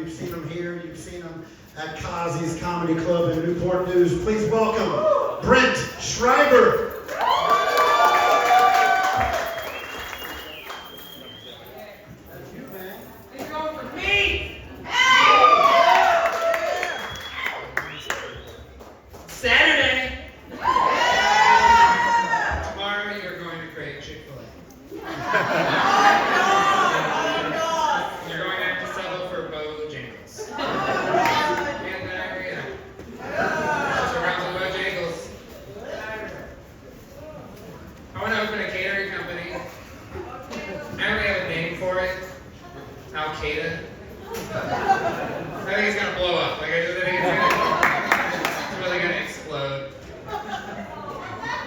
You've seen them here. You've seen them at Kazi's Comedy Club in Newport News. Please welcome Brent Schreiber. That's you, man. It's going for me! Saturday! Tomorrow you're going to create Chick-fil-A. You're going to have to settle for Bojangles. And diarrhea. Just around the Bojangles. I want to open a catering company. I don't really have a name for it. Al-Qaeda. I think it's gonna blow up. Like I just think it's really gonna explode.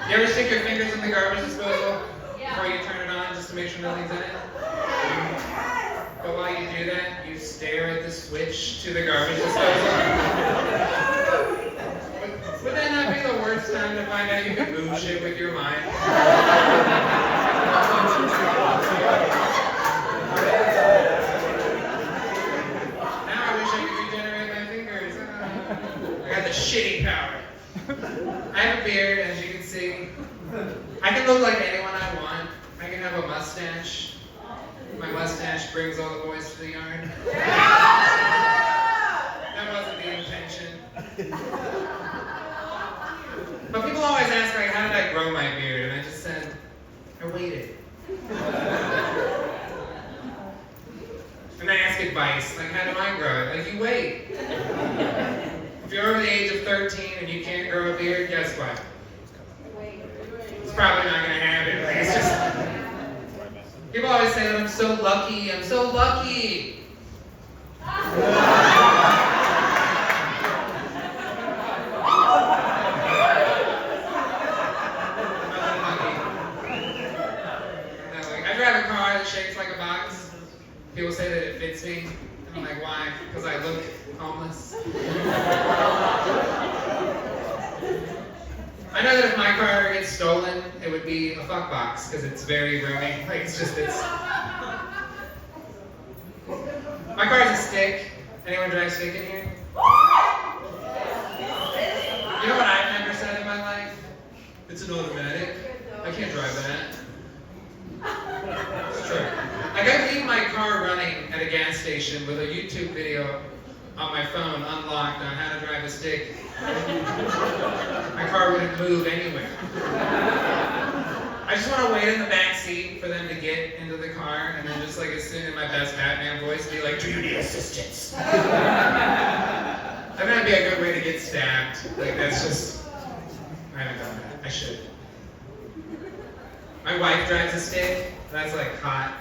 You ever stick your fingers in the garbage disposal before you turn it on just to make sure nothing's in it? But while you do that, you stare at the switch to the garbage disposal. Would that not be the worst time to find out you can move shit with your mind? Shitty power. I have a beard, as you can see. I can look like anyone I want. I can have a mustache. My mustache brings all the boys to the yard. That wasn't the intention. But people always ask, like, how did I grow my beard? And I just said, I waited. And I ask advice, like, how do I grow it? Like, you wait. If you're over the age of 13 and you can't grow a beard, guess what? It's probably not going to happen. Like, it's just... People always say that I'm so lucky. I'm so lucky. I drive a car that shapes like a box. People say that it fits me. And I'm like, why? Because I look homeless. I know that if my car ever gets stolen, it would be a fuck box because it's very roomy. Like it's. My car's a stick. Anyone drive stick in here? You know what I've never said in my life? It's an automatic. I can't drive that. It's true. Like I leave my car running at a gas station with a YouTube video on my phone unlocked on how to drive a stick. My car wouldn't move anywhere. I just want to wait in the back seat for them to get into the car and then just like as soon in my best Batman voice be like, do you need assistance? I think that'd be a good way to get stabbed. Like that's just, I haven't done that. I should. My wife drives a stick. That's like hot.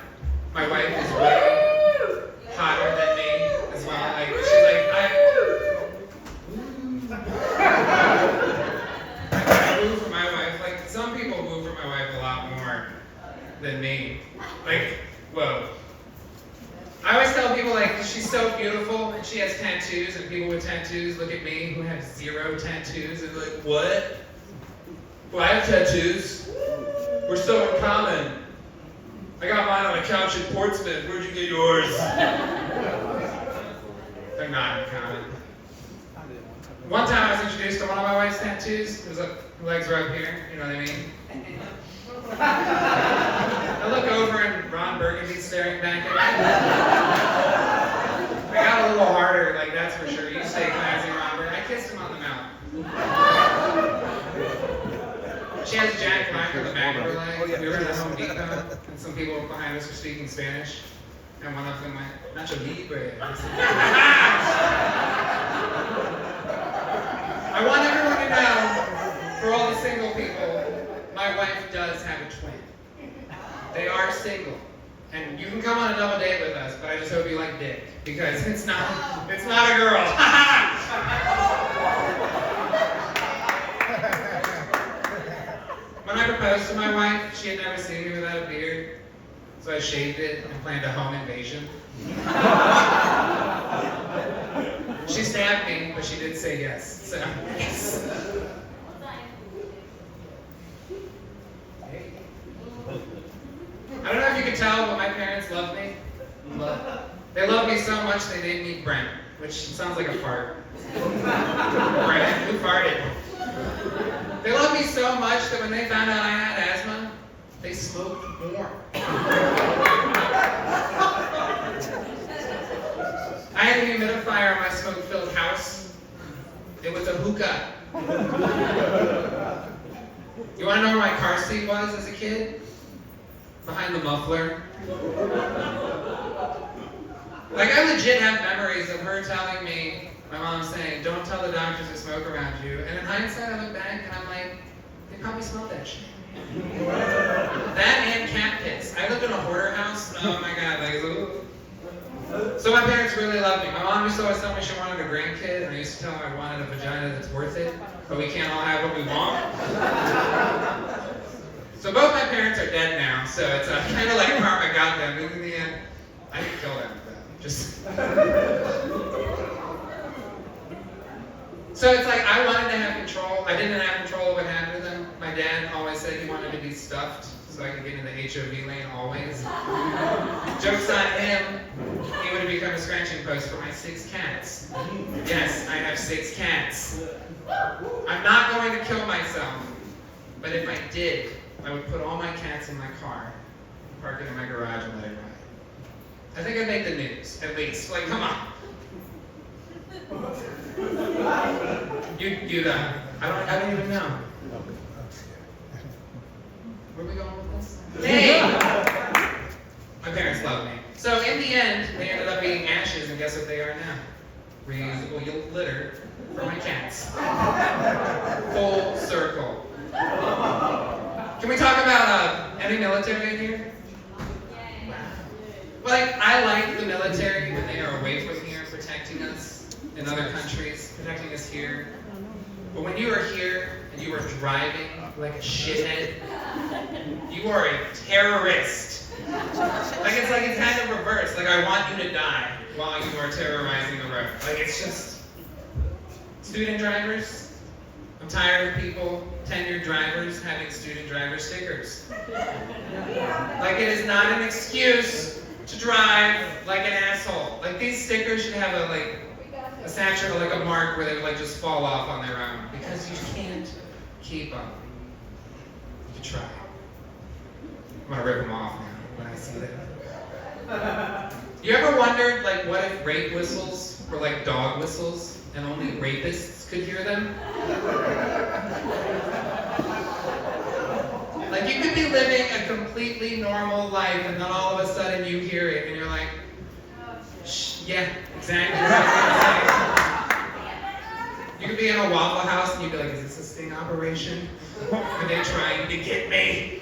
My wife is way hotter than me as well. Like she's like, I move for my wife. Like some people move for my wife a lot more than me. Like, whoa. I always tell people like she's so beautiful and she has tattoos and people with tattoos look at me who have 0 tattoos and like, what? Well, I have tattoos. We're so in common. I got mine on a couch in Portsmouth. Where'd you get yours? They're not in common. One time I was introduced to one of my wife's tattoos. It was like, her legs were up here, you know what I mean? I look over and Ron Burgundy's staring back at me. I got a little harder, like that's for sure. You stay classy, Ron Burgundy. I kissed him on the mouth. She has Jack Black on the back of her leg. We were at Home Depot, and some people behind us were speaking Spanish, and one of them went, Nacho Libre. I want everyone to know, for all the single people, my wife does have a twin. They are single. And you can come on a double date with us, but I just hope you like dick, because it's not a girl. When I proposed to my wife, she had never seen me without a beard, so I shaved it and planned a home invasion. She stabbed me, but she did say yes, so yes. I don't know if you can tell, but my parents love me. They love me so much much they named me Brent, which sounds like a fart. Brent, who farted? They loved me so much that when they found out I had asthma, they smoked more. I had a humidifier in my smoke-filled house. It was a hookah. You want to know where my car seat was as a kid? Behind the muffler. Like, I legit have memories of her telling me, my mom saying, don't tell the doctors to smoke around you. And in hindsight, I look back and I'm like, they probably smelled that shit. That and cat piss. I lived in a hoarder house. Oh my god, like, ooh. So my parents really loved me. My mom used to always tell me she wanted a grandkid, and I used to tell her I wanted a vagina that's worth it, but we can't all have what we want. So both my parents are dead now, so it's kind of like karma got them. And in the end, I didn't kill them. Just. So it's like I wanted to have control. I didn't have control of what happened to them. My dad always said he wanted to be stuffed so I could get in the HOV lane always. Joke's on him. He would have become a scratching post for my 6 cats. Yes, I have 6 cats. I'm not going to kill myself, but if I did, I would put all my cats in my car, park it in my garage, and let it ride. I think I'd make the news, at least. Like, come on. I don't even know. Where are we going with this? Hey! My parents love me. So in the end, they ended up being ashes, and guess what they are now? Reusable litter for my cats. Full circle. Can we talk about any military in here? Like, I like the military when they are away from here, protecting us in other countries, protecting us here. But when you are here and you are driving like a shithead, you are a terrorist. Like it's kind of reversed. Like, I want you to die while you are terrorizing the road. Like, it's just student drivers. I'm tired of people, tenured drivers, having student driver stickers. Like, it is not an excuse to drive like an asshole. Like, these stickers should have a statue, like a mark where they would just fall off on their own, because you can't keep them. You can try. I'm gonna rip them off now when I see that. You ever wondered, what if rape whistles were like dog whistles and only rapists could hear them? Like, you could be living a completely normal life, and then all of a sudden you hear it, and you're like, shh, yeah, exactly. You could be in a Waffle House, and you'd be like, is this a sting operation? Are they trying to get me?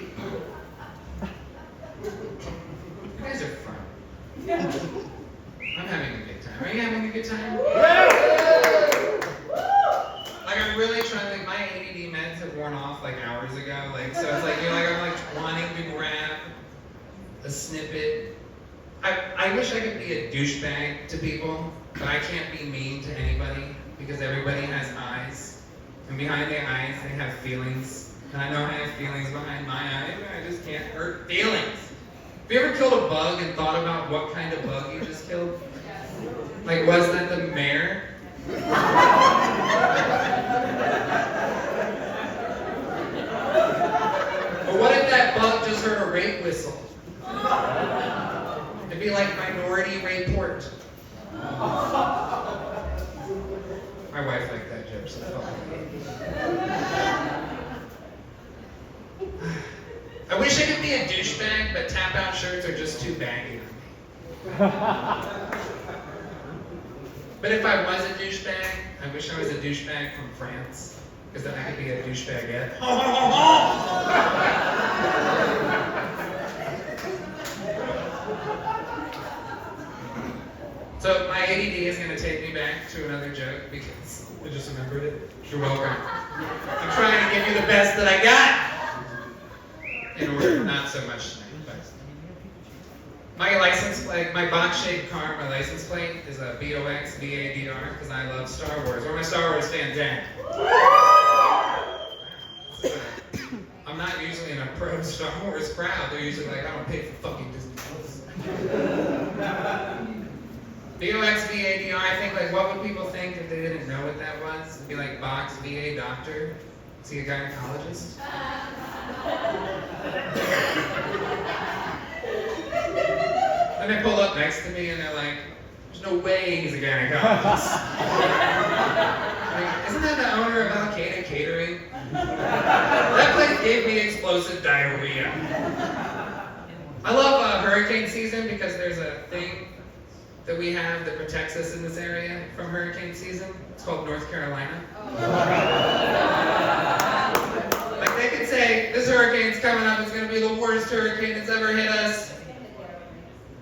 You guys are fun. I'm having a good time. Are you having a good time? Like, I'm really trying to, my ADD meds have worn off hours ago. So it's I'm wanting to grab a snippet. I wish I could be a douchebag to people, but I can't be mean to anybody because everybody has eyes. And behind their eyes, they have feelings. And I know I have feelings behind my eyes, and I just can't hurt feelings. Have you ever killed a bug and thought about what kind of bug you just killed? Like, was that the mayor? Or what if that bug just heard a rape whistle? It'd be like Minority Report. My wife liked that joke, so I wish I could be a douchebag, but tap-out shirts are just too baggy on me. But if I was a douchebag, I wish I was a douchebag from France, because then I could be a douchebagette. So my ADD is going to take me back to another joke because I just remembered it. You're welcome. I'm trying to give you the best that I got. In order, not so much tonight. My license plate, my box-shaped car, my license plate is a BOX VADR because I love Star Wars. Where my Star Wars fans at? I'm not usually in a pro Star Wars crowd. They're usually like, I don't pay for fucking Disney Plus. VOXVADR, I think, like, what would people think if they didn't know what that was? It'd be like Box VA doctor. Is he a gynecologist? Then they pull up next to me and they're like, there's no way he's a gynecologist. Like, isn't that the owner of Al-Qaeda Catering? That place gave me explosive diarrhea. I love hurricane season because there's a thing that we have that protects us in this area from hurricane season. It's called North Carolina. Like they could say, this hurricane's coming up, it's going to be the worst hurricane that's ever hit us.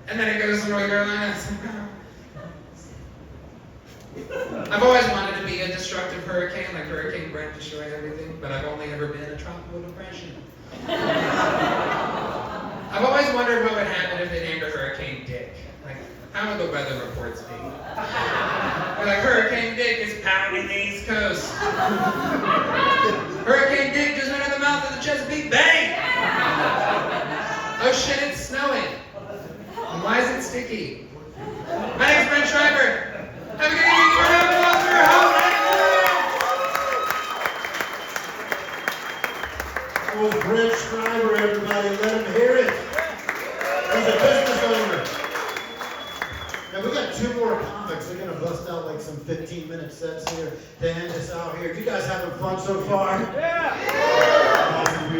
And then it goes to North Carolina. I've always wanted to be a destructive hurricane, like Hurricane Brent destroyed everything, but I've only ever been a tropical depression. I've always wondered what would happen if they named a Hurricane Dick. Like, how would the weather reports be? They're like, Hurricane Dick is pounding the East Coast. Hurricane Dick just went in the mouth of the Chesapeake Bay. Oh shit, it's snowing. And why is it sticky? My name's Brent Schreiber. Have a good evening. We're having all through That was Brent Schreiber, everybody. Let him hear it. He's a business owner. Now we got two more comics. They're gonna bust out like some 15-minute sets here to end us out here. You guys having fun so far? Yeah. Awesome.